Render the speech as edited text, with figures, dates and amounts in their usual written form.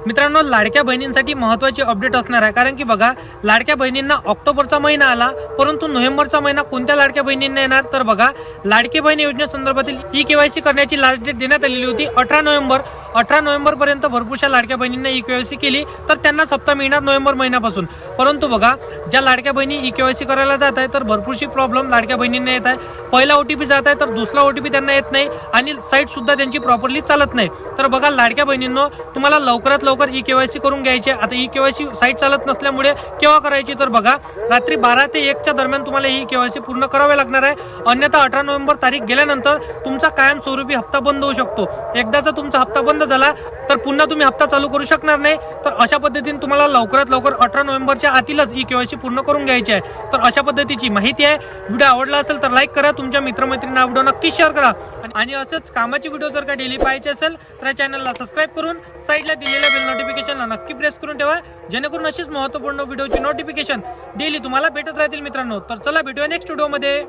मित्रांनो, लाडक्या बहिणींसाठी महत्त्वाची अपडेट असणार आहे, कारण की बघा, लाडक्या बहिणींना ऑक्टोबरचा महिना आला, परंतु नोव्हेंबरचा महिना कोणत्या लाडक्या बहिणींना येणार? तर बघा, लाडकी बहीण योजनेसंदर्भातील ई-केवायसी करण्याची लास्ट डेट देण्यात आलेली होती 18 नोव्हेंबर पर्यंत भरपूरशा लाडक्या बहिणींना ई-केवायसी केली तर त्यांना हप्ता मिळणार नोव्हेंबर महिन्यापासून। परंतु बघा, ज्या लाडक्या बहिणी ई-केवायसी करायला जात आहे तर भरपूरशी प्रॉब्लेम लाडक्या बहिणींना येत आहे। पहिला ओटीपी जात आहे तर दुसरा ओटीपी त्यांना येत नाही आणि साईट सुद्धा त्यांची प्रॉपरली चालत नाही। तर बघा लाडक्या बहिणींनो, तुम्हाला लवकरात लवकर ई-केवायसी करून घ्यायची। आता ई-केवायसी साईट चालत नसल्यामुळे केव्हा करायची? तर बघा, रात्री 12 ते 1 च्या दरम्यान तुम्हाला ई-केवायसी पूर्ण करावे लागणार आहे, अन्यथा 18 नोव्हेंबर तारीख गेल्यानंतर तुमचा कायमस्वरूपी हप्ता बंद होऊ शकतो। एकदाचा तुमचा हप्ता बंद झाला तर पुन्हा तुम्ही हप्ता चालू करू शकणार नाही। तर अशा पद्धतीने तुम्हाला लवकरात लवकर 18 नोव्हेंबरच्या आतीलच ई-केवायसी पूर्ण करून घ्यायची आहे। तर अशा पद्धतीची माहिती आहे। व्हिडिओ आवडला असेल तर लाईक करा, तुमच्या मित्रमैत्रिणींना व्हिडिओ नक्की शेअर करा आणि असंच कामाची व्हिडिओ जर का डेली पाहायचे असेल तर या चॅनलला सबस्क्राईब करून साईडला दिलेल्या बेल नोटिफिकेशनला नक्की प्रेस करून ठेवा, जेणेकरून अशीच महत्त्वपूर्ण व्हिडिओची नोटिफिकेशन डेली तुम्हाला भेटत राहतील मित्रांनो। तर चला भेटूया नेक्स्ट व्हिडिओमध्ये।